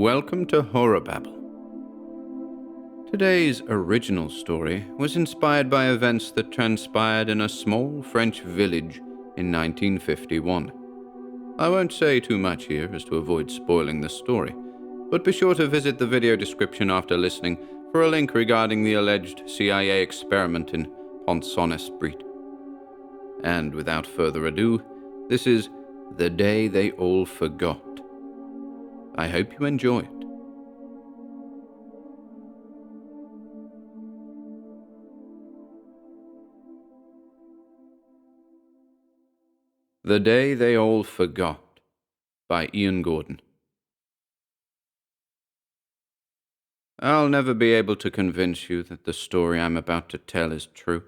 Welcome to HorrorBabble. Today's original story was inspired by events that transpired in a small French village in 1951. I won't say too much here as to avoid spoiling the story, but be sure to visit the video description after listening for a link regarding the alleged CIA experiment in Pont-Saint-Esprit. And without further ado, this is The Day They All Forgot. I hope you enjoy it. The Day They All Forgot by Ian Gordon. I'll never be able to convince you that the story I'm about to tell is true,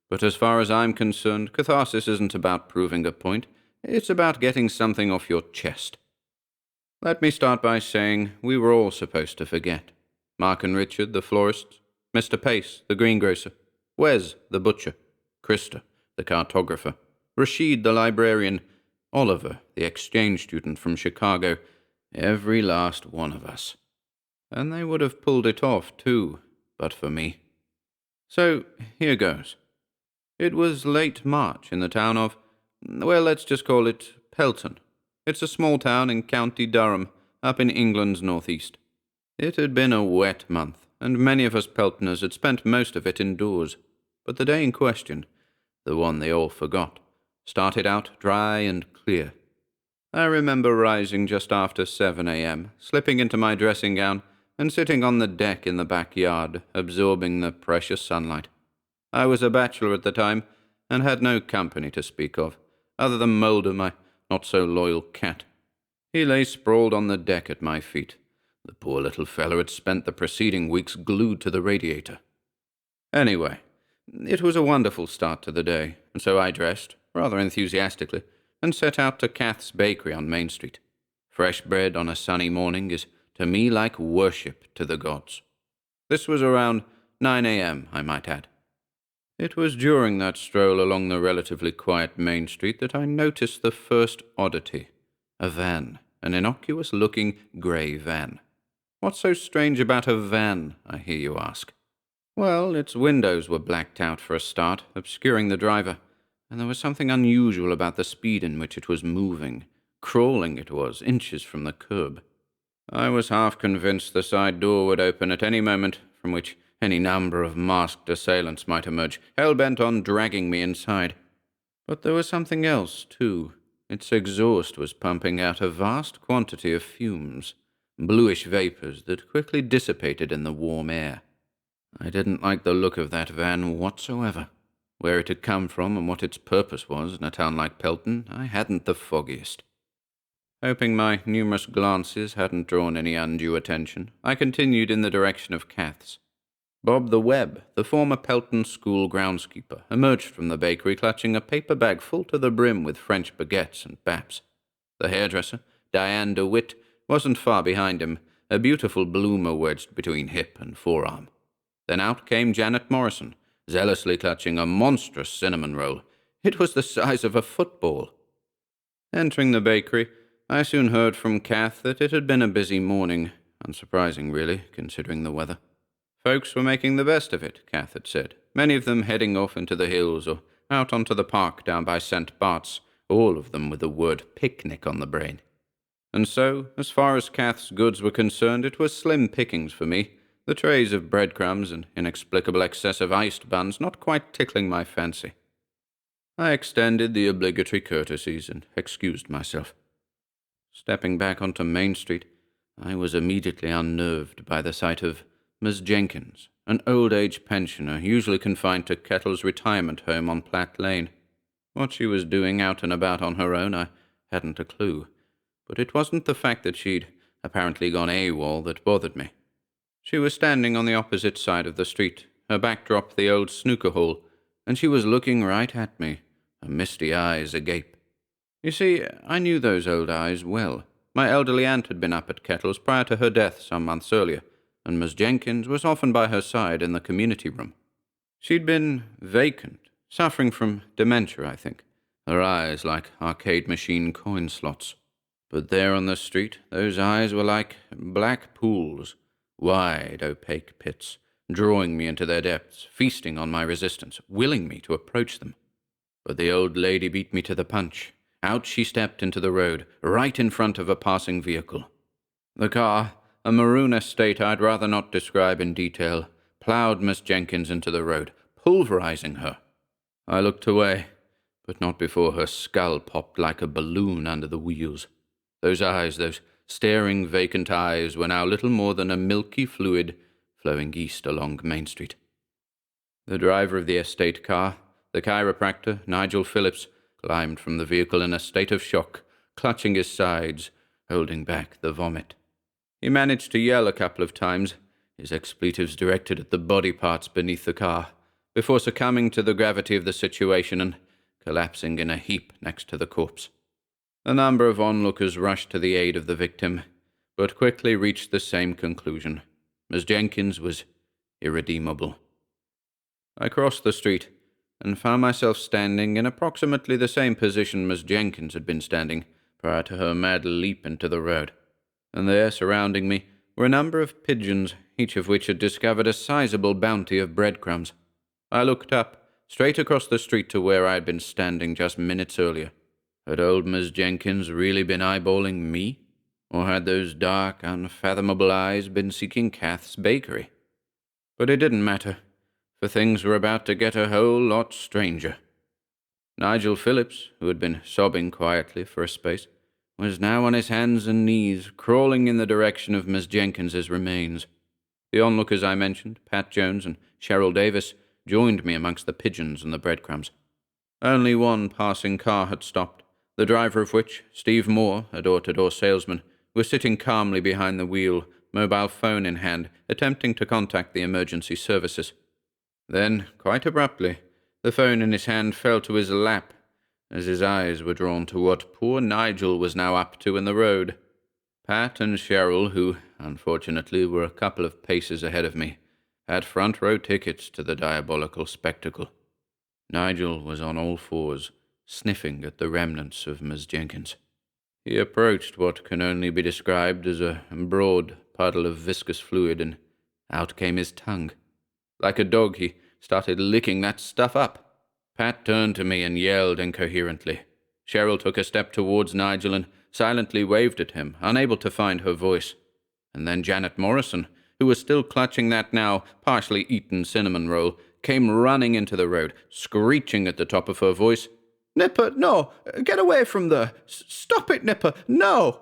but as far as I'm concerned, catharsis isn't about proving a point, it's about getting something off your chest. Let me start by saying we were all supposed to forget. Mark and Richard, the florists, Mr. Pace, the greengrocer, Wes, the butcher, Krista, the cartographer, Rashid, the librarian, Oliver, the exchange student from Chicago, every last one of us. And they would have pulled it off, too, but for me. So, here goes. It was late March in the town of, well, let's just call it Pelton. It's a small town in County Durham, up in England's northeast. It had been a wet month, and many of us Peltoners had spent most of it indoors. But the day in question, the one they all forgot, started out dry and clear. I remember rising just after 7 a.m., slipping into my dressing gown, and sitting on the deck in the backyard, absorbing the precious sunlight. I was a bachelor at the time, and had no company to speak of, other than Mulder, my not-so-loyal cat. He lay sprawled on the deck at my feet. The poor little fellow had spent the preceding weeks glued to the radiator. Anyway, it was a wonderful start to the day, and so I dressed, rather enthusiastically, and set out to Kath's Bakery on Main Street. Fresh bread on a sunny morning is, to me, like worship to the gods. This was around 9 a.m., I might add. It was during that stroll along the relatively quiet Main Street that I noticed the first oddity. A van, an innocuous-looking grey van. What's so strange about a van, I hear you ask? Well, its windows were blacked out for a start, obscuring the driver, and there was something unusual about the speed in which it was moving. Crawling it was, inches from the curb. I was half convinced the side door would open at any moment, from which any number of masked assailants might emerge, hell-bent on dragging me inside. But there was something else, too. Its exhaust was pumping out a vast quantity of fumes, bluish vapors that quickly dissipated in the warm air. I didn't like the look of that van whatsoever. Where it had come from and what its purpose was in a town like Pelton, I hadn't the foggiest. Hoping my numerous glances hadn't drawn any undue attention, I continued in the direction of Kath's. Bob the Webb, the former Pelton School groundskeeper, emerged from the bakery clutching a paper bag full to the brim with French baguettes and baps. The hairdresser, Diane DeWitt, wasn't far behind him, a beautiful bloomer wedged between hip and forearm. Then out came Janet Morrison, zealously clutching a monstrous cinnamon roll. It was the size of a football. Entering the bakery, I soon heard from Kath that it had been a busy morning, unsurprising really, considering the weather. Folks were making the best of it, Kath had said, many of them heading off into the hills or out onto the park down by St. Bart's, all of them with the word picnic on the brain. And so, as far as Kath's goods were concerned, it was slim pickings for me, the trays of breadcrumbs and inexplicable excess of iced buns not quite tickling my fancy. I extended the obligatory courtesies and excused myself. Stepping back onto Main Street, I was immediately unnerved by the sight of Miss Jenkins, an old-age pensioner usually confined to Kettle's retirement home on Platt Lane. What she was doing out and about on her own, I hadn't a clue. But it wasn't the fact that she'd apparently gone AWOL that bothered me. She was standing on the opposite side of the street, her backdrop the old snooker hall, and she was looking right at me, her misty eyes agape. You see, I knew those old eyes well. My elderly aunt had been up at Kettle's prior to her death some months earlier, and Miss Jenkins was often by her side in the community room. She'd been vacant, suffering from dementia, I think, her eyes like arcade machine coin slots. But there on the street, those eyes were like black pools, wide, opaque pits, drawing me into their depths, feasting on my resistance, willing me to approach them. But the old lady beat me to the punch. Out she stepped into the road, right in front of a passing vehicle. The car, a maroon estate I'd rather not describe in detail, plowed Miss Jenkins into the road, pulverizing her. I looked away, but not before her skull popped like a balloon under the wheels. Those eyes, those staring vacant eyes, were now little more than a milky fluid flowing east along Main Street. The driver of the estate car, the chiropractor, Nigel Phillips, climbed from the vehicle in a state of shock, clutching his sides, holding back the vomit. He managed to yell a couple of times, his expletives directed at the body parts beneath the car, before succumbing to the gravity of the situation and collapsing in a heap next to the corpse. A number of onlookers rushed to the aid of the victim, but quickly reached the same conclusion. Miss Jenkins was irredeemable. I crossed the street and found myself standing in approximately the same position Miss Jenkins had been standing prior to her mad leap into the road, and there, surrounding me, were a number of pigeons, each of which had discovered a sizable bounty of breadcrumbs. I looked up, straight across the street to where I had been standing just minutes earlier. Had old Miss Jenkins really been eyeballing me? Or had those dark, unfathomable eyes been seeking Kath's bakery? But it didn't matter, for things were about to get a whole lot stranger. Nigel Phillips, who had been sobbing quietly for a space, was now on his hands and knees, crawling in the direction of Miss Jenkins's remains. The onlookers I mentioned, Pat Jones and Cheryl Davis, joined me amongst the pigeons and the breadcrumbs. Only one passing car had stopped, the driver of which, Steve Moore, a door-to-door salesman, was sitting calmly behind the wheel, mobile phone in hand, attempting to contact the emergency services. Then, quite abruptly, the phone in his hand fell to his lap, as his eyes were drawn to what poor Nigel was now up to in the road. Pat and Cheryl, who, unfortunately, were a couple of paces ahead of me, had front-row tickets to the diabolical spectacle. Nigel was on all fours, sniffing at the remnants of Miss Jenkins. He approached what can only be described as a broad puddle of viscous fluid, and out came his tongue. Like a dog, he started licking that stuff up. Pat turned to me and yelled incoherently. Cheryl took a step towards Nigel and silently waved at him, unable to find her voice. And then Janet Morrison, who was still clutching that now partially eaten cinnamon roll, came running into the road, screeching at the top of her voice, "Nipper, no! Get away from there! Stop it, Nipper! No!"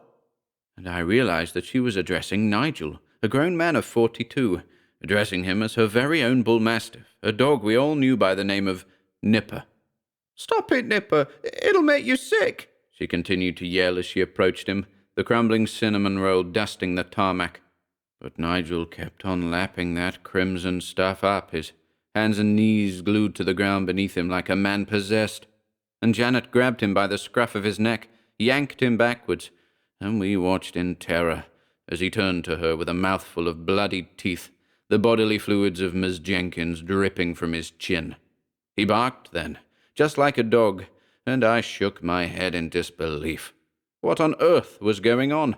And I realized that she was addressing Nigel, a grown man of 42, addressing him as her very own bull mastiff, a dog we all knew by the name of Nipper. "Stop it, Nipper! It'll make you sick!" she continued to yell as she approached him, the crumbling cinnamon roll dusting the tarmac. But Nigel kept on lapping that crimson stuff up, his hands and knees glued to the ground beneath him like a man possessed. And Janet grabbed him by the scruff of his neck, yanked him backwards, and we watched in terror as he turned to her with a mouthful of bloodied teeth, the bodily fluids of Miss Jenkins dripping from his chin. He barked then, just like a dog, and I shook my head in disbelief. What on earth was going on?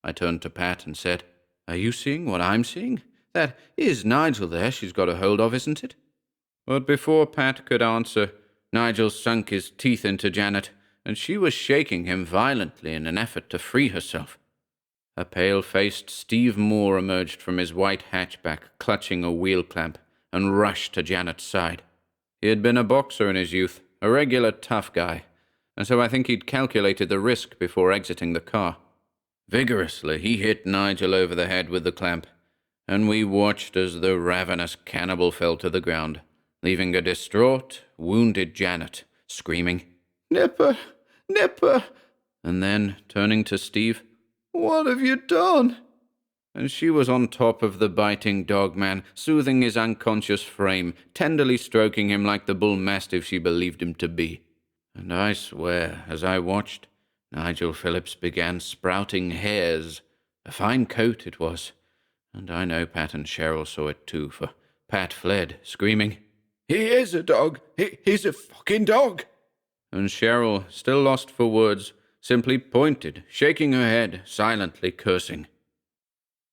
I turned to Pat and said, "Are you seeing what I'm seeing? That is Nigel there she's got a hold of, isn't it?" But before Pat could answer, Nigel sunk his teeth into Janet, and she was shaking him violently in an effort to free herself. A pale-faced Steve Moore emerged from his white hatchback, clutching a wheel clamp, and rushed to Janet's side. He had been a boxer in his youth, a regular tough guy, and so I think he'd calculated the risk before exiting the car. Vigorously, he hit Nigel over the head with the clamp, and we watched as the ravenous cannibal fell to the ground, leaving a distraught, wounded Janet, screaming, "Nipper! Nipper!" And then, turning to Steve, "What have you done?" And she was on top of the biting dog man, soothing his unconscious frame, tenderly stroking him like the bull mastiff she believed him to be. And I swear, as I watched, Nigel Phillips began sprouting hairs. A fine coat it was, and I know Pat and Cheryl saw it too, for Pat fled, screaming, "He is a dog! He's a fucking dog!" And Cheryl, still lost for words, simply pointed, shaking her head, silently cursing.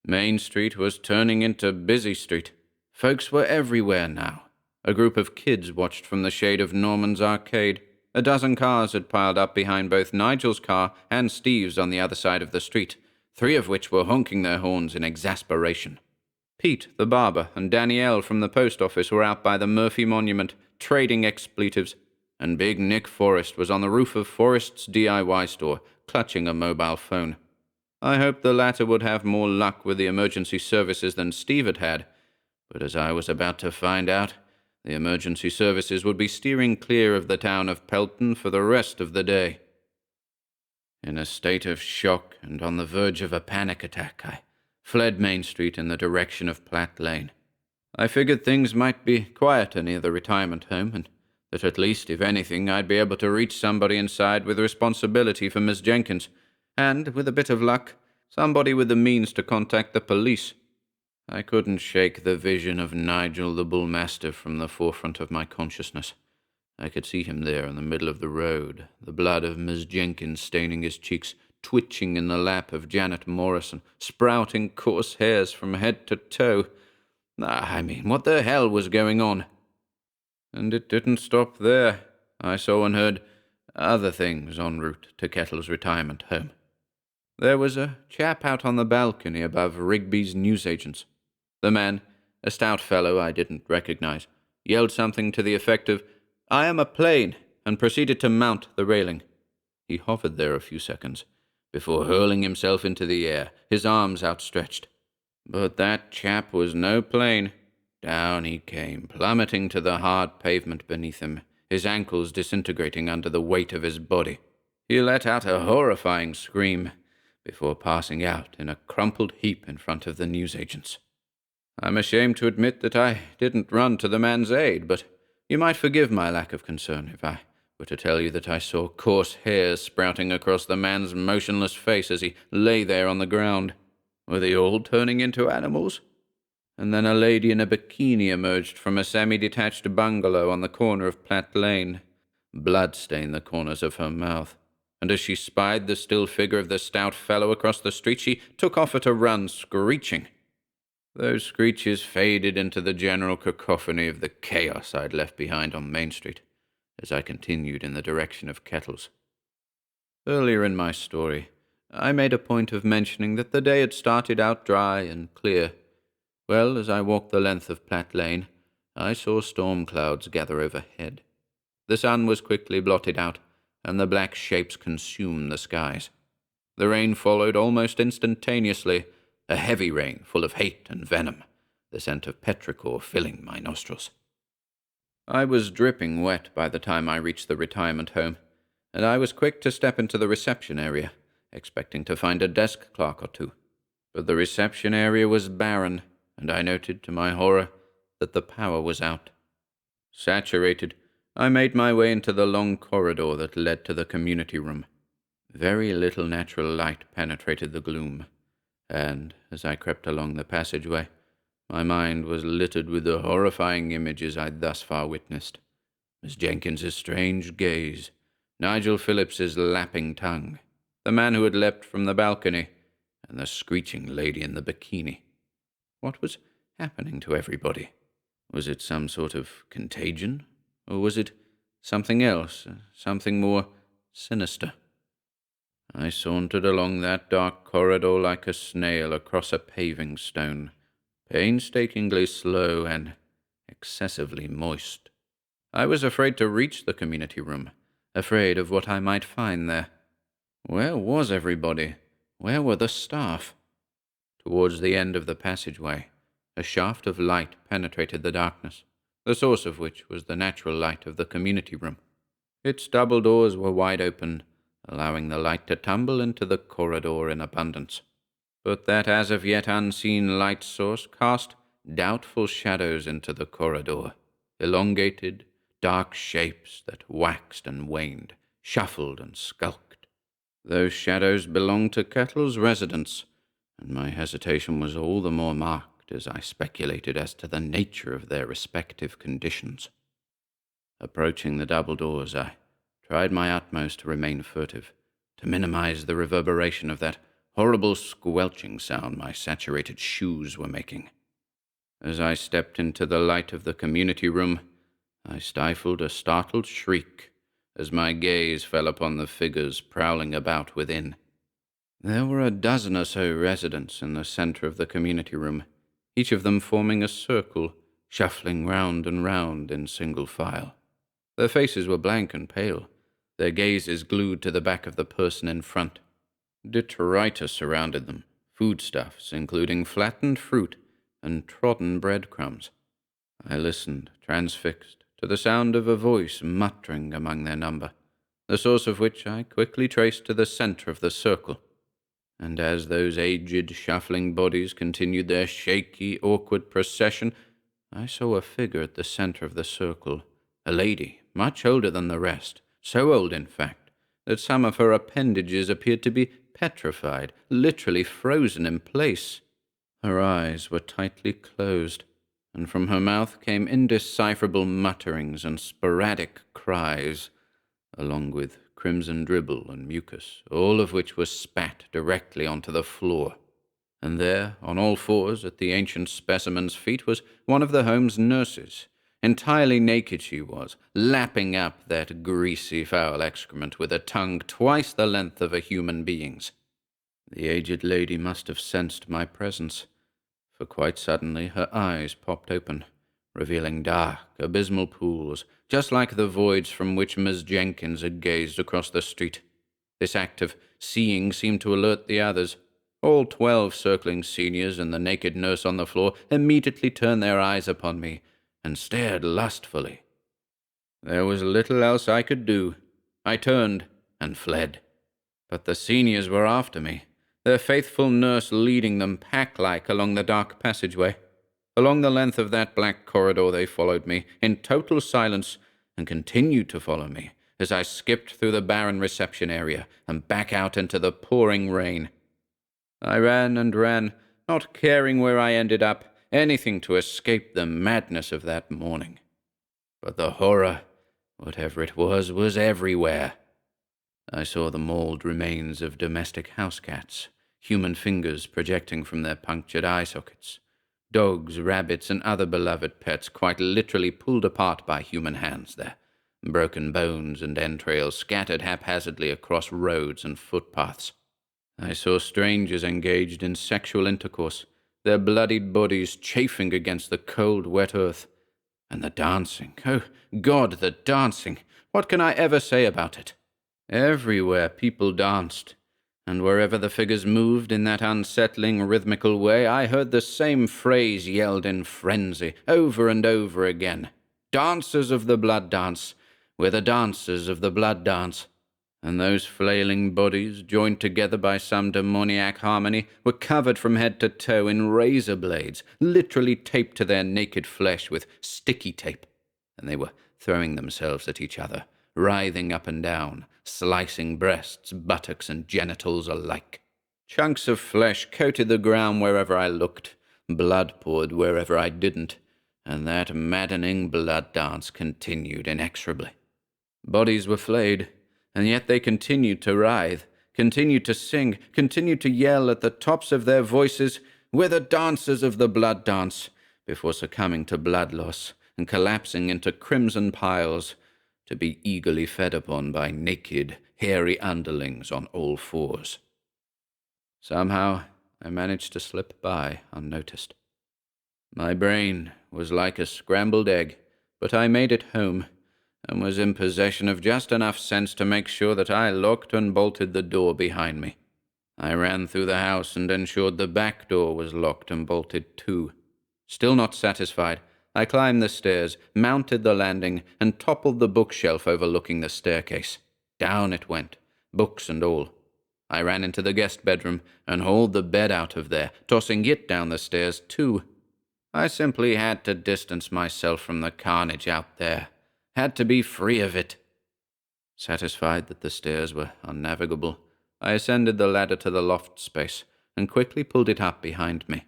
Main Street was turning into Busy Street. Folks were everywhere now. A group of kids watched from the shade of Norman's Arcade. A dozen cars had piled up behind both Nigel's car and Steve's on the other side of the street, 3 of which were honking their horns in exasperation. Pete, the barber, and Danielle from the post office were out by the Murphy Monument, trading expletives, and Big Nick Forrest was on the roof of Forrest's DIY store, clutching a mobile phone. I hoped the latter would have more luck with the emergency services than Steve had had, but as I was about to find out, the emergency services would be steering clear of the town of Pelton for the rest of the day. In a state of shock and on the verge of a panic attack, I fled Main Street in the direction of Platt Lane. I figured things might be quieter near the retirement home, and that at least, if anything, I'd be able to reach somebody inside with responsibility for Miss Jenkins, and, with a bit of luck, somebody with the means to contact the police. I couldn't shake the vision of Nigel the bullmastiff from the forefront of my consciousness. I could see him there in the middle of the road, the blood of Miss Jenkins staining his cheeks, twitching in the lap of Janet Morrison, sprouting coarse hairs from head to toe. What the hell was going on? And it didn't stop there. I saw and heard other things en route to Kettle's retirement home. There was a chap out on the balcony above Rigby's newsagents. The man, a stout fellow I didn't recognize, yelled something to the effect of, "I am a plane," and proceeded to mount the railing. He hovered there a few seconds, before hurling himself into the air, his arms outstretched. But that chap was no plane. Down he came, plummeting to the hard pavement beneath him, his ankles disintegrating under the weight of his body. He let out a horrifying scream, before passing out in a crumpled heap in front of the newsagents. I'm ashamed to admit that I didn't run to the man's aid, but you might forgive my lack of concern if I were to tell you that I saw coarse hairs sprouting across the man's motionless face as he lay there on the ground. Were they all turning into animals? And then a lady in a bikini emerged from a semi-detached bungalow on the corner of Platt Lane. Blood stained the corners of her mouth, and as she spied the still figure of the stout fellow across the street, she took off at a run, screeching. Those screeches faded into the general cacophony of the chaos I'd left behind on Main Street, as I continued in the direction of Kettle's. Earlier in my story, I made a point of mentioning that the day had started out dry and clear. Well, as I walked the length of Platt Lane, I saw storm clouds gather overhead. The sun was quickly blotted out, and the black shapes consumed the skies. The rain followed almost instantaneously, a heavy rain full of hate and venom, the scent of petrichor filling my nostrils. I was dripping wet by the time I reached the retirement home, and I was quick to step into the reception area, expecting to find a desk clerk or two. But the reception area was barren, and I noted, to my horror, that the power was out. Saturated, I made my way into the long corridor that led to the community room. Very little natural light penetrated the gloom, and, as I crept along the passageway, my mind was littered with the horrifying images I'd thus far witnessed. Miss Jenkins's strange gaze, Nigel Phillips's lapping tongue, the man who had leapt from the balcony, and the screeching lady in the bikini. What was happening to everybody? Was it some sort of contagion? Or was it something else, something more sinister? I sauntered along that dark corridor like a snail across a paving stone, painstakingly slow and excessively moist. I was afraid to reach the community room, afraid of what I might find there. Where was everybody? Where were the staff? Towards the end of the passageway, a shaft of light penetrated the darkness, the source of which was the natural light of the community room. Its double doors were wide open, allowing the light to tumble into the corridor in abundance. But that as of yet unseen light source cast doubtful shadows into the corridor, elongated, dark shapes that waxed and waned, shuffled and skulked. Those shadows belonged to Kettle's residence, and my hesitation was all the more marked as I speculated as to the nature of their respective conditions. Approaching the double doors, I tried my utmost to remain furtive, to minimize the reverberation of that horrible squelching sound my saturated shoes were making. As I stepped into the light of the community room, I stifled a startled shriek as my gaze fell upon the figures prowling about within. There were a dozen or so residents in the center of the community room, each of them forming a circle, shuffling round and round in single file. Their faces were blank and pale, their gazes glued to the back of the person in front. Detritus surrounded them, foodstuffs, including flattened fruit and trodden breadcrumbs. I listened, transfixed, to the sound of a voice muttering among their number, the source of which I quickly traced to the center of the circle. And as those aged, shuffling bodies continued their shaky, awkward procession, I saw a figure at the center of the circle, a lady, much older than the rest, so old, in fact, that some of her appendages appeared to be petrified, literally frozen in place. Her eyes were tightly closed, and from her mouth came indecipherable mutterings and sporadic cries, along with crimson dribble and mucus, all of which was spat directly onto the floor. And there, on all fours at the ancient specimen's feet, was one of the home's nurses. Entirely naked she was, lapping up that greasy, foul excrement with a tongue twice the length of a human being's. The aged lady must have sensed my presence, for quite suddenly her eyes popped open, revealing dark, abysmal pools, just like the voids from which Miss Jenkins had gazed across the street. This act of seeing seemed to alert the others. All 12 circling seniors and the naked nurse on the floor immediately turned their eyes upon me and stared lustfully. There was little else I could do. I turned and fled. But the seniors were after me, their faithful nurse leading them pack-like along the dark passageway. Along the length of that black corridor they followed me, in total silence, and continued to follow me as I skipped through the barren reception area and back out into the pouring rain. I ran and ran, not caring where I ended up, anything to escape the madness of that morning. But the horror, whatever it was everywhere. I saw the mauled remains of domestic house cats, human fingers projecting from their punctured eye sockets. Dogs, rabbits, and other beloved pets quite literally pulled apart by human hands there. Broken bones and entrails scattered haphazardly across roads and footpaths. I saw strangers engaged in sexual intercourse, their bloodied bodies chafing against the cold, wet earth. And the dancing. Oh, God, the dancing. What can I ever say about it? Everywhere people danced, and wherever the figures moved in that unsettling, rhythmical way, I heard the same phrase yelled in frenzy, over and over again. Dancers of the blood dance. We're the dancers of the blood dance. And those flailing bodies, joined together by some demoniac harmony, were covered from head to toe in razor blades, literally taped to their naked flesh with sticky tape. And they were throwing themselves at each other, writhing up and down, slicing breasts, buttocks, and genitals alike. Chunks of flesh coated the ground wherever I looked, blood poured wherever I didn't, and that maddening blood dance continued inexorably. Bodies were flayed, and yet they continued to writhe, continued to sing, continued to yell at the tops of their voices, "We're the dancers of the blood dance," before succumbing to blood loss and collapsing into crimson piles, to be eagerly fed upon by naked, hairy underlings on all fours. Somehow, I managed to slip by unnoticed. My brain was like a scrambled egg, but I made it home, and was in possession of just enough sense to make sure that I locked and bolted the door behind me. I ran through the house and ensured the back door was locked and bolted too. Still not satisfied, I climbed the stairs, mounted the landing, and toppled the bookshelf overlooking the staircase. Down it went, books and all. I ran into the guest bedroom and hauled the bed out of there, tossing it down the stairs too. I simply had to distance myself from the carnage out there. Had to be free of it. Satisfied that the stairs were unnavigable, I ascended the ladder to the loft space and quickly pulled it up behind me.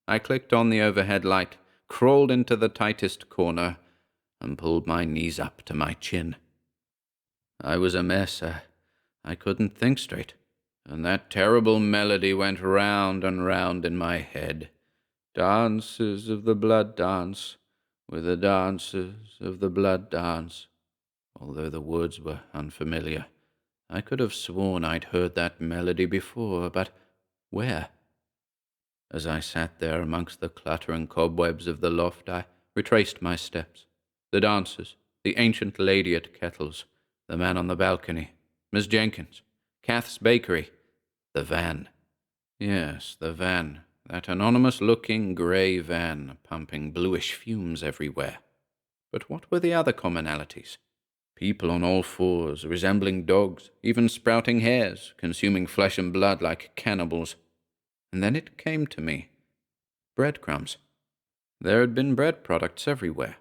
I clicked on the overhead light, crawled into the tightest corner, and pulled my knees up to my chin. I was a mess. I couldn't think straight, and that terrible melody went round and round in my head. Dances of the blood dance, with the dancers of the blood dance. Although the words were unfamiliar, I could have sworn I'd heard that melody before, but where? As I sat there amongst the clattering cobwebs of the loft, I retraced my steps. The dancers, the ancient lady at kettles, the man on the balcony, Miss Jenkins, Kath's bakery, the van. Yes, the van, that anonymous-looking grey van, pumping bluish fumes everywhere. But what were the other commonalities? People on all fours, resembling dogs, even sprouting hairs, consuming flesh and blood like cannibals. And then it came to me. Breadcrumbs. There had been bread products everywhere.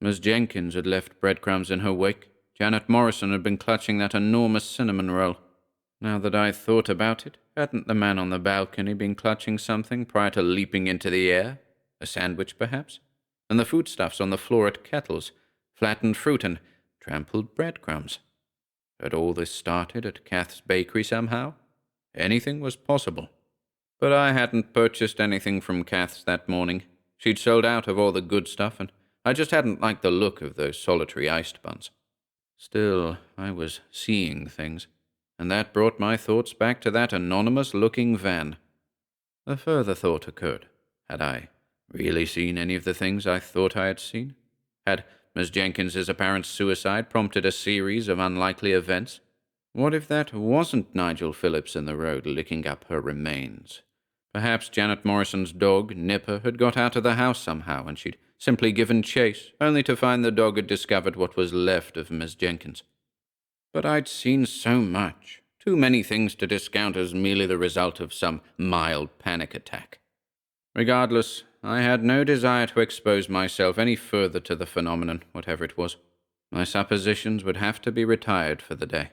Miss Jenkins had left breadcrumbs in her wake. Janet Morrison had been clutching that enormous cinnamon roll. Now that I thought about it, hadn't the man on the balcony been clutching something prior to leaping into the air? A sandwich, perhaps? And the foodstuffs on the floor at Kettle's, flattened fruit and trampled breadcrumbs. Had all this started at Kath's bakery somehow? Anything was possible. But I hadn't purchased anything from Kath's that morning. She'd sold out of all the good stuff, and I just hadn't liked the look of those solitary iced buns. Still, I was seeing things, and that brought my thoughts back to that anonymous-looking van. A further thought occurred. Had I really seen any of the things I thought I had seen? Had Miss Jenkins's apparent suicide prompted a series of unlikely events? What if that wasn't Nigel Phillips in the road licking up her remains? Perhaps Janet Morrison's dog, Nipper, had got out of the house somehow, and she'd simply given chase, only to find the dog had discovered what was left of Miss Jenkins. But I'd seen so much, too many things to discount as merely the result of some mild panic attack. Regardless, I had no desire to expose myself any further to the phenomenon, whatever it was. My suppositions would have to be retired for the day.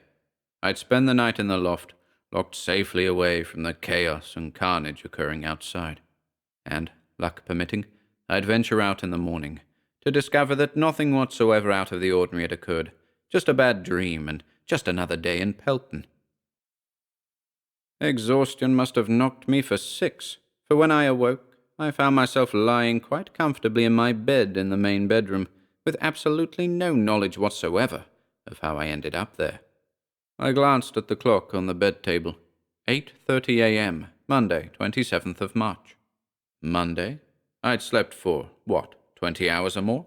I'd spend the night in the loft, locked safely away from the chaos and carnage occurring outside. And, luck permitting, I'd venture out in the morning, to discover that nothing whatsoever out of the ordinary had occurred, just a bad dream and just another day in Pelton. Exhaustion must have knocked me for 6, for when I awoke, I found myself lying quite comfortably in my bed in the main bedroom, with absolutely no knowledge whatsoever of how I ended up there. I glanced at the clock on the bed table. 8:30 a.m., Monday, 27th of March. Monday? I'd slept for, 20 hours or more?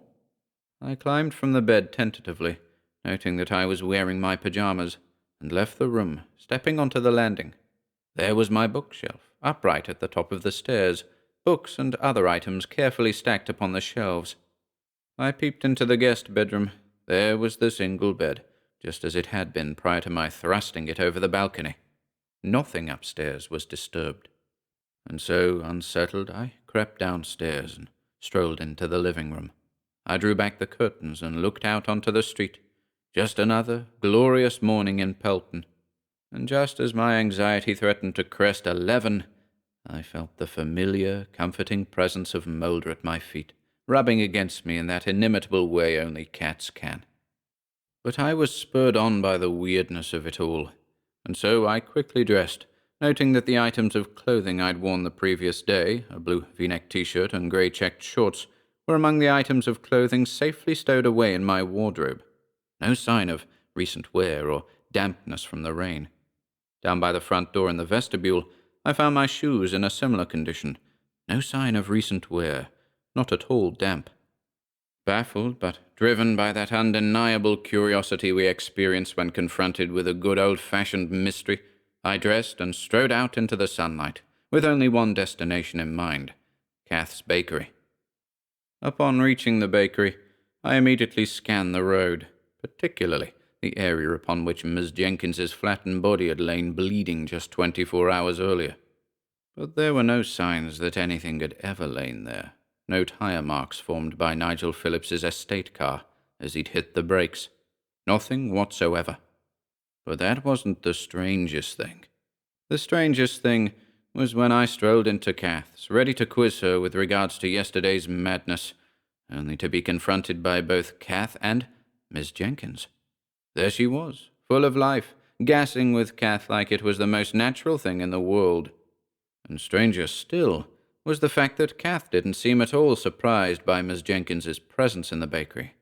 I climbed from the bed tentatively, noting that I was wearing my pajamas, and left the room, stepping onto the landing. There was my bookshelf, upright at the top of the stairs, books and other items carefully stacked upon the shelves. I peeped into the guest bedroom. There was the single bed, just as it had been prior to my thrusting it over the balcony. Nothing upstairs was disturbed. And so, unsettled, I crept downstairs and strolled into the living room. I drew back the curtains and looked out onto the street. Just another glorious morning in Pelton. And just as my anxiety threatened to crest 11, I felt the familiar, comforting presence of Mulder at my feet, rubbing against me in that inimitable way only cats can. But I was spurred on by the weirdness of it all, and so I quickly dressed, noting that the items of clothing I'd worn the previous day, a blue V-neck t-shirt and grey checked shorts, were among the items of clothing safely stowed away in my wardrobe. No sign of recent wear or dampness from the rain. Down by the front door in the vestibule, I found my shoes in a similar condition. No sign of recent wear, not at all damp. Baffled, but driven by that undeniable curiosity we experience when confronted with a good old-fashioned mystery, I dressed and strode out into the sunlight, with only one destination in mind, Kath's bakery. Upon reaching the bakery, I immediately scanned the road, particularly the area upon which Miss Jenkins's flattened body had lain bleeding just 24 hours earlier. But there were no signs that anything had ever lain there. No tire marks formed by Nigel Phillips's estate car as he'd hit the brakes. Nothing whatsoever. But that wasn't the strangest thing. The strangest thing was when I strolled into Kath's, ready to quiz her with regards to yesterday's madness, only to be confronted by both Kath and Miss Jenkins. There she was, full of life, gassing with Kath like it was the most natural thing in the world. And stranger still was the fact that Kath didn't seem at all surprised by Miss Jenkins's presence in the bakery.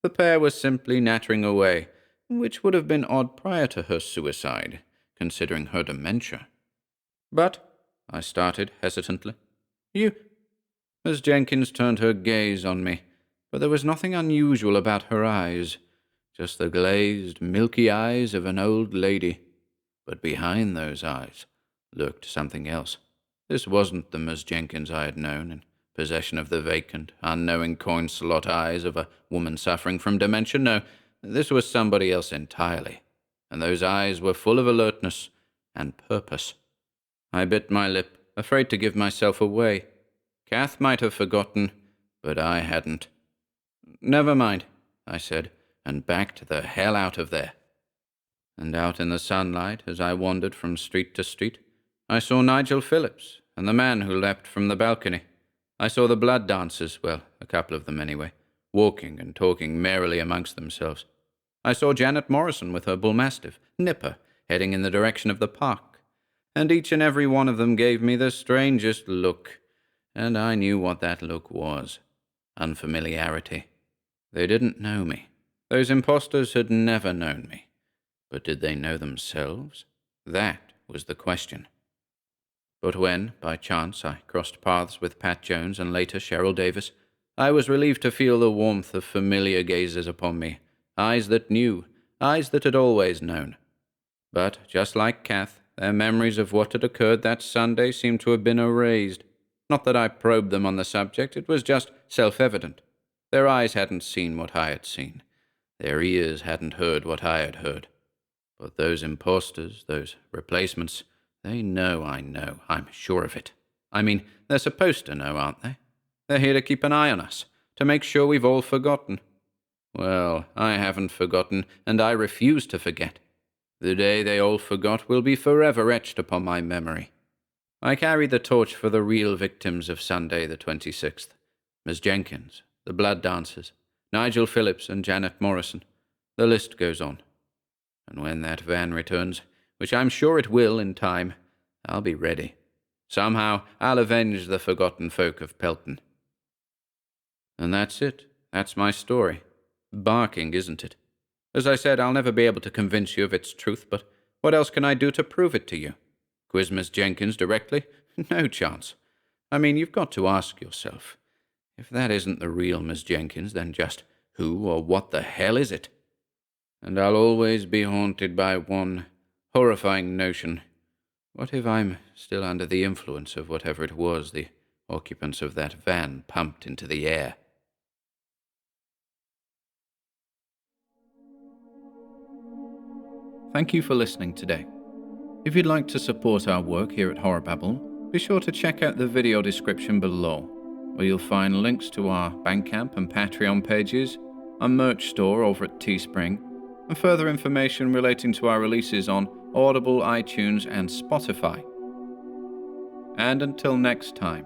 The pair was simply nattering away, which would have been odd prior to her suicide, considering her dementia. "But," I started hesitantly, "you—" Miss Jenkins turned her gaze on me, but there was nothing unusual about her eyes, just the glazed, milky eyes of an old lady. But behind those eyes lurked something else. This wasn't the Miss Jenkins I had known, in possession of the vacant, unknowing coin slot eyes of a woman suffering from dementia. No, this was somebody else entirely, and those eyes were full of alertness and purpose. I bit my lip, afraid to give myself away. Kath might have forgotten, but I hadn't. "Never mind," I said, and backed the hell out of there. And out in the sunlight, as I wandered from street to street, I saw Nigel Phillips and the man who leapt from the balcony. I saw the blood dancers, well, a couple of them anyway, walking and talking merrily amongst themselves. I saw Janet Morrison with her bull mastiff, Nipper, heading in the direction of the park. And each and every one of them gave me the strangest look, and I knew what that look was. Unfamiliarity. They didn't know me. Those impostors had never known me. But did they know themselves? That was the question. But when, by chance, I crossed paths with Pat Jones and later Cheryl Davis, I was relieved to feel the warmth of familiar gazes upon me, eyes that knew, eyes that had always known. But, just like Kath, their memories of what had occurred that Sunday seemed to have been erased. Not that I probed them on the subject, it was just self-evident. Their eyes hadn't seen what I had seen. Their ears hadn't heard what I had heard. But those impostors, those replacements, they know I know, I'm sure of it. I mean, they're supposed to know, aren't they? They're here to keep an eye on us, to make sure we've all forgotten. Well, I haven't forgotten, and I refuse to forget. The day they all forgot will be forever etched upon my memory. I carry the torch for the real victims of Sunday the 26th. Miss Jenkins, the blood dancers, Nigel Phillips and Janet Morrison. The list goes on. And when that van returns, which I'm sure it will in time, I'll be ready. Somehow I'll avenge the forgotten folk of Pelton. And that's it. That's my story. Barking, isn't it? As I said, I'll never be able to convince you of its truth, but what else can I do to prove it to you? Quiz Miss Jenkins directly? No chance. I mean, you've got to ask yourself, if that isn't the real Miss Jenkins, then just who or what the hell is it? And I'll always be haunted by one horrifying notion. What if I'm still under the influence of whatever it was the occupants of that van pumped into the air? Thank you for listening today. If you'd like to support our work here at HorrorBabble, be sure to check out the video description below, where you'll find links to our Bandcamp and Patreon pages, our merch store over at Teespring, and further information relating to our releases on Audible, iTunes, and Spotify. And until next time,